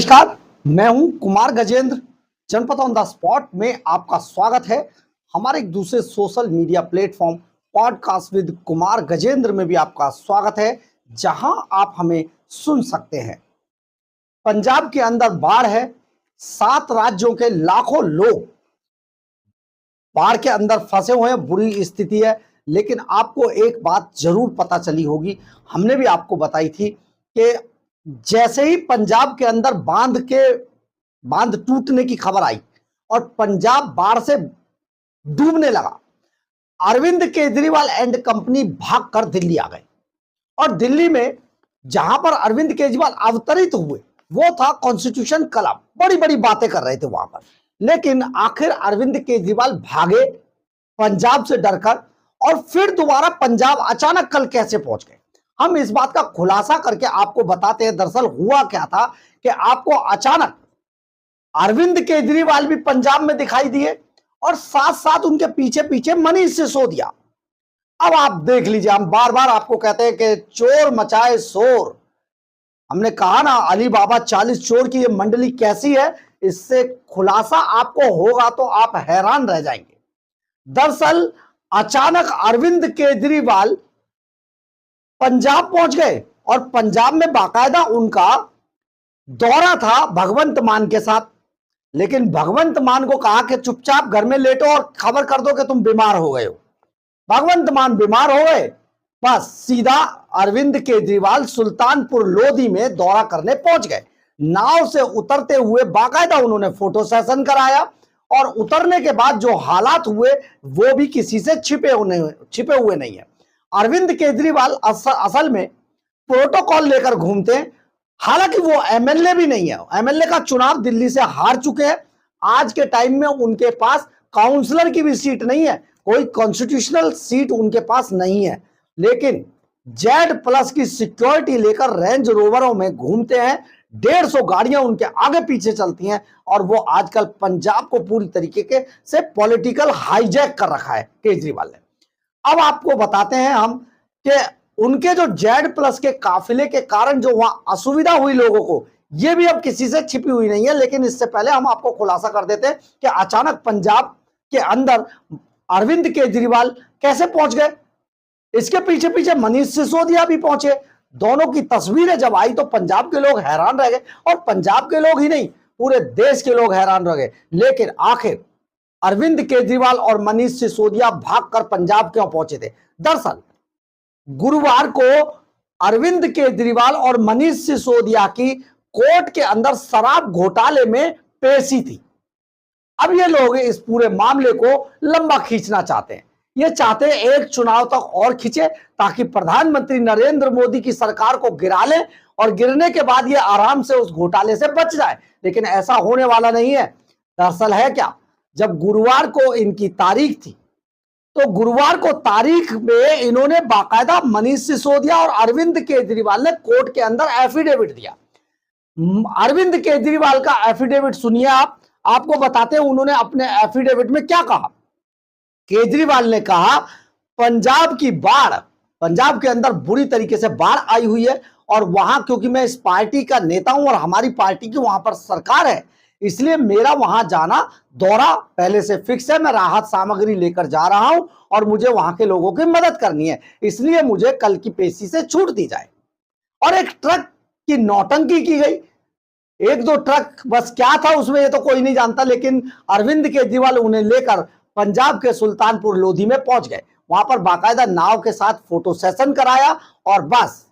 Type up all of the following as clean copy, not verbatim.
नमस्कार, मैं हूं कुमार गजेंद्र। जनपद ऑन द स्पॉट में आपका स्वागत है। हमारे एक दूसरे social media platform podcast with Kumar Gajendra में भी आपका स्वागत है, जहां आप हमें सुन सकते हैं। पंजाब के अंदर बाढ़ है, 7 राज्यों के लाखों लोग बाढ़ के अंदर फंसे हुए हैं, बुरी स्थिति है। लेकिन आपको एक बात जरूर पता चली होगी, हमने भी आपको बताई थी कि जैसे ही पंजाब के अंदर बांध टूटने की खबर आई और पंजाब बाढ़ से डूबने लगा, अरविंद केजरीवाल एंड कंपनी भागकर दिल्ली आ गए। और दिल्ली में जहां पर अरविंद केजरीवाल अवतरित हुए वो था कॉन्स्टिट्यूशन क्लब। बड़ी बड़ी बातें कर रहे थे वहां पर, लेकिन आखिर अरविंद केजरीवाल भागे पंजाब से डरकर और फिर दोबारा पंजाब अचानक कल कैसे पहुंच गए। हम इस बात का खुलासा करके आपको बताते हैं दरअसल हुआ क्या था कि आपको अचानक अरविंद केजरीवाल भी पंजाब में दिखाई दिए और साथ साथ उनके पीछे पीछे मनीष सिसोदिया। अब आप देख लीजिए, हम बार बार आपको कहते हैं कि चोर मचाए शोर। हमने कहा ना, अली बाबा 40 चोर की ये मंडली कैसी है, इससे खुलासा आपको होगा तो आप हैरान रह जाएंगे। दरअसल अचानक अरविंद केजरीवाल पंजाब पहुंच गए और पंजाब में बाकायदा उनका दौरा था भगवंत मान के साथ। लेकिन भगवंत मान को कहा कि चुपचाप घर में लेटो और खबर कर दो कि तुम बीमार हो गए हो। भगवंत मान बीमार हो गए, बस सीधा अरविंद केजरीवाल सुल्तानपुर लोधी में दौरा करने पहुंच गए। नाव से उतरते हुए बाकायदा उन्होंने फोटो सेशन कराया और उतरने के बाद जो हालात हुए वो भी किसी से छिपे हुए नहीं है। अरविंद केजरीवाल असल में प्रोटोकॉल लेकर घूमते हैं। हालांकि वो एमएलए भी नहीं है, एमएलए का चुनाव दिल्ली से हार चुके हैं। आज के टाइम में उनके पास काउंसलर की भी सीट नहीं है, कोई कॉन्स्टिट्यूशनल सीट उनके पास नहीं है। लेकिन Z+ की सिक्योरिटी लेकर रेंज रोवरों में घूमते हैं। 150 गाड़ियां उनके आगे पीछे चलती हैं और वो आजकल पंजाब को पूरी तरीके से पॉलिटिकल हाईजैक कर रखा है केजरीवाल ने। अब आपको बताते हैं हम कि उनके जो Z+ के काफिले के कारण जो वहां असुविधा हुई लोगों को, ये भी अब किसी से छिपी हुई नहीं है। लेकिन इससे पहले हम आपको खुलासा कर देते हैं कि अचानक पंजाब के अंदर अरविंद केजरीवाल कैसे पहुंच गए। इसके पीछे पीछे मनीष सिसोदिया भी पहुंचे। दोनों की तस्वीरें जब आई तो पंजाब के लोग हैरान रह गए, और पंजाब के लोग ही नहीं, पूरे देश के लोग हैरान रह गए। लेकिन आखिर अरविंद केजरीवाल और मनीष सिसोदिया भागकर पंजाब क्यों पहुंचे थे? दरअसल गुरुवार को अरविंद केजरीवाल और मनीष सिसोदिया की कोर्ट के अंदर शराब घोटाले में पेशी थी। अब ये लोग इस पूरे मामले को लंबा खींचना चाहते हैं। ये चाहते हैं एक चुनाव तक और खींचे ताकि प्रधानमंत्री नरेंद्र मोदी की सरकार को गिरा लें और गिरने के बाद ये आराम से उस घोटाले से बच जाए। लेकिन ऐसा होने वाला नहीं है। दरअसल है क्या, जब गुरुवार को इनकी तारीख थी तो गुरुवार को तारीख में इन्होंने बाकायदा मनीष सिसोदिया और अरविंद केजरीवाल ने कोर्ट के अंदर एफिडेविट दिया। अरविंद केजरीवाल का एफिडेविट सुनिए आप, आपको बताते हैं उन्होंने अपने एफिडेविट में क्या कहा। केजरीवाल ने कहा, पंजाब की बाढ़, पंजाब के अंदर बुरी तरीके से बाढ़ आई हुई है और वहां क्योंकि मैं इस पार्टी का नेता हूं और हमारी पार्टी की वहां पर सरकार है, इसलिए मेरा वहां जाना दौरा पहले से फिक्स है। मैं राहत सामग्री लेकर जा रहा हूं और मुझे वहां के लोगों की मदद करनी है, इसलिए मुझे कल की पेशी से छूट दी जाए। और एक ट्रक की नौटंकी की गई। 1-2 ट्रक बस क्या था उसमें, ये तो कोई नहीं जानता। लेकिन अरविंद केजरीवाल उन्हें लेकर पंजाब के सुल्तानपुर लोधी में पहुंच गए। वहां पर बाकायदा नाव के साथ फोटो सेशन कराया और बस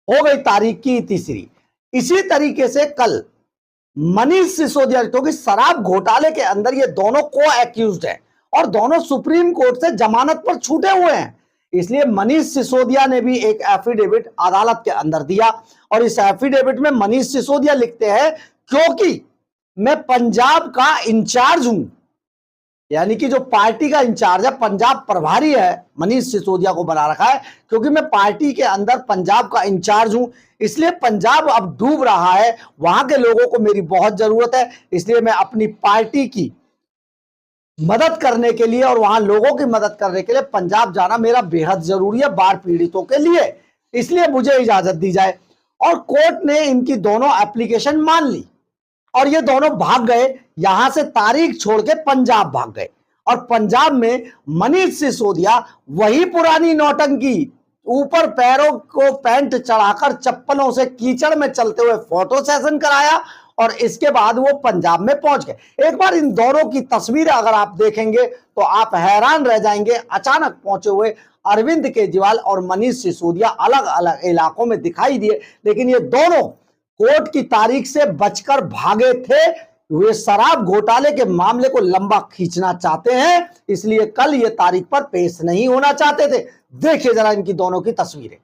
हो गई तारीख की तीसरी। इसी तरीके से कल मनीष सिसोदिया, क्योंकि शराब घोटाले के अंदर ये दोनों को एक्यूज्ड हैं और दोनों सुप्रीम कोर्ट से जमानत पर छूटे हुए हैं, इसलिए मनीष सिसोदिया ने भी एक एफिडेविट अदालत के अंदर दिया। और इस एफिडेविट में मनीष सिसोदिया लिखते हैं, क्योंकि मैं पंजाब का इंचार्ज हूं, यानी कि जो पार्टी का इंचार्ज है, पंजाब प्रभारी है, मनीष सिसोदिया को बना रखा है, क्योंकि मैं पार्टी के अंदर पंजाब का इंचार्ज हूं, इसलिए पंजाब अब डूब रहा है, वहां के लोगों को मेरी बहुत जरूरत है, इसलिए मैं अपनी पार्टी की मदद करने के लिए और वहां लोगों की मदद करने के लिए पंजाब जाना मेरा बेहद जरूरी है बाढ़ पीड़ितों के लिए, इसलिए मुझे इजाजत दी जाए। और कोर्ट ने इनकी दोनों एप्लीकेशन मान ली और ये दोनों भाग गए, यहां से तारीख छोड़ के पंजाब भाग गए। और पंजाब में मनीष सिसोदिया वही पुरानी नौटंकी, ऊपर पैरों को पैंट चढ़ाकर चप्पलों से कीचड़ में चलते हुए फोटो सेशन कराया और इसके बाद वो पंजाब में पहुंच गए। एक बार इन दोनों की तस्वीरें अगर आप देखेंगे तो आप हैरान रह जाएंगे। अचानक पहुंचे हुए अरविंद केजरीवाल और मनीष सिसोदिया अलग अलग इलाकों में दिखाई दिए, लेकिन ये दोनों कोर्ट की तारीख से बचकर भागे थे। वे शराब घोटाले के मामले को लंबा खींचना चाहते हैं, इसलिए कल ये तारीख पर पेश नहीं होना चाहते थे। देखिए जरा इनकी दोनों की तस्वीरें।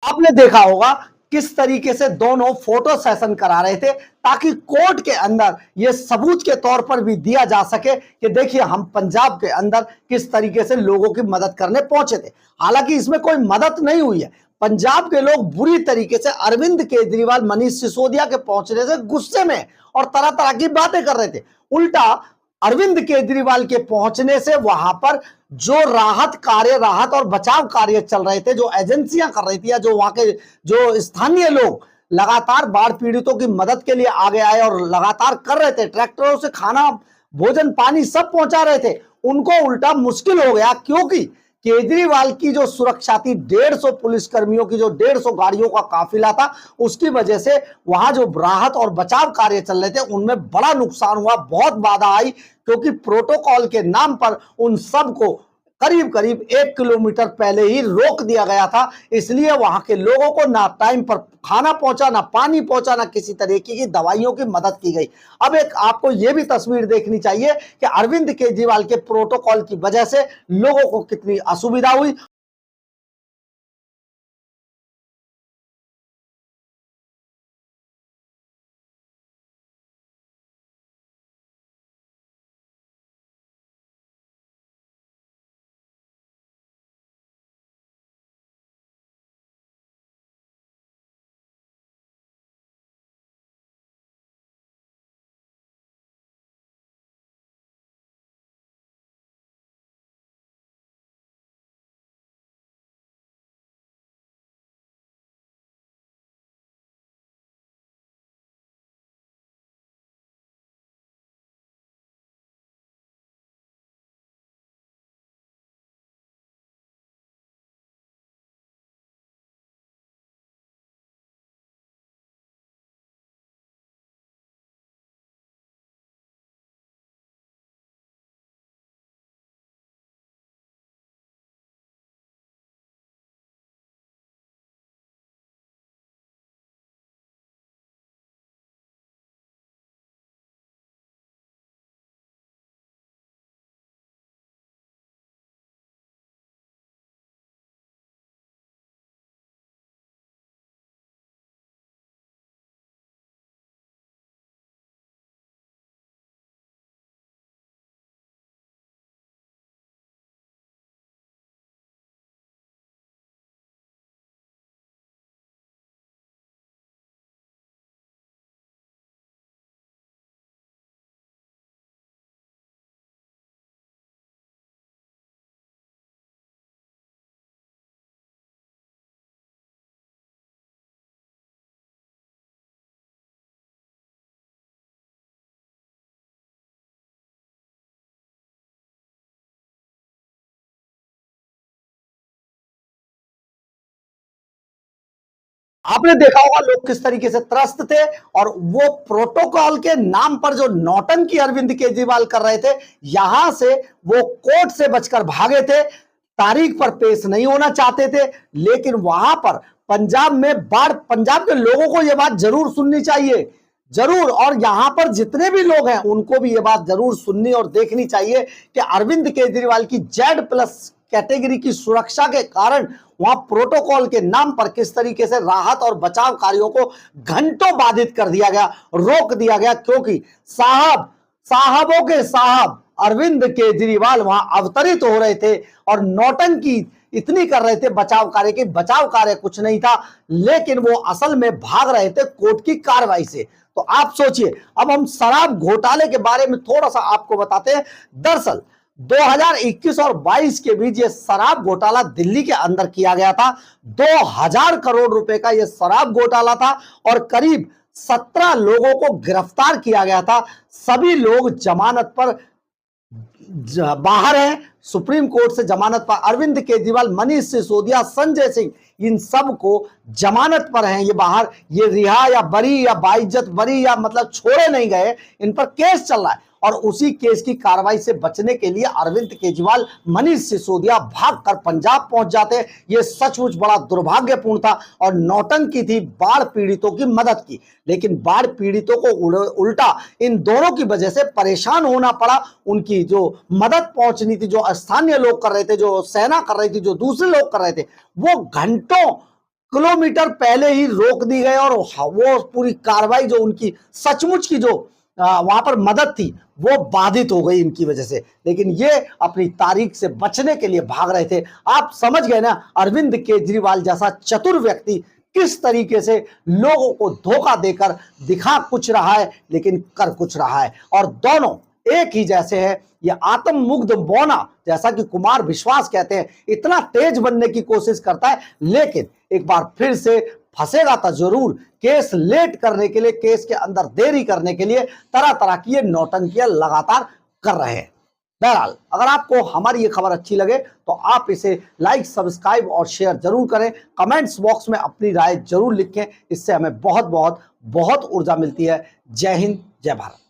आपने देखा होगा किस तरीके से दोनों फोटो सेशन करा रहे थे ताकि कोर्ट के अंदर यह सबूत के तौर पर भी दिया जा सके कि देखिए हम पंजाब के अंदर किस तरीके से लोगों की मदद करने पहुंचे थे। हालांकि इसमें कोई मदद नहीं हुई है। पंजाब के लोग बुरी तरीके से अरविंद केजरीवाल मनीष सिसोदिया के पहुंचने से गुस्से में और तरह तरह की बातें कर रहे थे। उल्टा अरविंद केजरीवाल के पहुंचने से वहां पर जो राहत कार्य, राहत और बचाव कार्य चल रहे थे, जो एजेंसियां कर रही थी या जो वहां के जो स्थानीय लोग लगातार बाढ़ पीड़ितों की मदद के लिए आगे आए और लगातार कर रहे थे, ट्रैक्टरों से खाना भोजन पानी सब पहुंचा रहे थे, उनको उल्टा मुश्किल हो गया। क्योंकि केजरीवाल की जो सुरक्षा थी, 150 पुलिसकर्मियों की जो 150 गाड़ियों का काफिला था, उसकी वजह से वहां जो राहत और बचाव कार्य चल रहे थे उनमें बड़ा नुकसान हुआ, बहुत बाधा आई। क्योंकि प्रोटोकॉल के नाम पर उन सबको करीब करीब 1 किलोमीटर पहले ही रोक दिया गया था। इसलिए वहां के लोगों को ना टाइम पर खाना पहुंचा, ना पानी पहुंचा, ना किसी तरीके की दवाइयों की मदद की गई। अब एक आपको यह भी तस्वीर देखनी चाहिए कि अरविंद केजरीवाल के प्रोटोकॉल की वजह से लोगों को कितनी असुविधा हुई। आपने देखा होगा लोग किस तरीके से त्रस्त थे और वो प्रोटोकॉल के नाम पर जो नौटंकी अरविंद केजरीवाल कर रहे थे, यहां से वो कोर्ट से बचकर भागे थे, तारीख पर पेश नहीं होना चाहते थे। लेकिन वहां पर पंजाब में बाढ़, पंजाब के लोगों को यह बात जरूर सुननी चाहिए। जरूर, और यहां पर जितने भी लोग हैं उनको भी ये बात जरूर सुननी और देखनी चाहिए कि अरविंद केजरीवाल की Z+ कैटेगरी की सुरक्षा के कारण वहां प्रोटोकॉल के नाम पर किस तरीके से राहत और बचाव कार्यों को घंटों बाधित कर दिया गया, रोक दिया गया, क्योंकि साहबों के साहब अरविंद केजरीवाल वहां अवतरित हो रहे थे और नौटंकी इतनी कर रहे थे बचाव कार्य की। बचाव कार्य कुछ नहीं था, लेकिन वो असल में भाग रहे थे कोर्ट की कार्रवाई से। तो आप सोचिए, अब हम शराब घोटाले के बारे में थोड़ा सा आपको बताते हैं। दरअसल 2021 और 22 के बीच ये शराब घोटाला दिल्ली के अंदर किया गया था। 2000 करोड़ रुपए का ये शराब घोटाला था और करीब 17 लोगों को गिरफ्तार किया गया था। सभी लोग जमानत पर बाहर है, सुप्रीम कोर्ट से जमानत पर। अरविंद केजरीवाल, मनीष सिसोदिया, संजय सिंह, इन सब को जमानत पर हैं, ये बाहर, ये रिहा या बरी या बाइज्जत बरी या मतलब छोड़े नहीं गए, इन पर केस चल रहा है। और उसी केस की कार्रवाई से बचने के लिए अरविंद केजरीवाल, मनीष सिसोदिया भागकर पंजाब पहुंच जाते। ये सचमुच बड़ा दुर्भाग्यपूर्ण था और नौटंकी थी बाढ़ पीड़ितों की मदद की। लेकिन बाढ़ पीड़ितों को उल्टा इन दोनों की वजह से परेशान होना पड़ा। उनकी जो मदद पहुंचनी थी, जो स्थानीय लोग कर रहे थे, जो सेना कर रही थी, जो दूसरे लोग कर रहे थे, वो घंटों किलोमीटर पहले ही रोक दी गई और वो पूरी कार्रवाई जो उनकी सचमुच की जो वहां पर मदद थी वो बाधित हो गई इनकी वजह से। लेकिन ये अपनी तारीख से बचने के लिए भाग रहे थे। आप समझ गए ना, अरविंद केजरीवाल जैसा चतुर व्यक्ति किस तरीके से लोगों को धोखा देकर दिखा कुछ रहा है लेकिन कर कुछ रहा है। और दोनों एक ही जैसे हैं। ये आत्ममुग्ध बौना, जैसा कि कुमार विश्वास कहते हैं, इतना तेज बनने की कोशिश करता है, लेकिन एक बार फिर से फंसेगा तो जरूर। केस लेट करने के लिए, केस के अंदर देरी करने के लिए तरह तरह की ये नौटंकियां लगातार कर रहे हैं। बहरहाल, अगर आपको हमारी ये खबर अच्छी लगे तो आप इसे लाइक, सब्सक्राइब और शेयर जरूर करें। कमेंट्स बॉक्स में अपनी राय जरूर लिखें, इससे हमें बहुत बहुत बहुत ऊर्जा मिलती है। जय हिंद, जय भारत।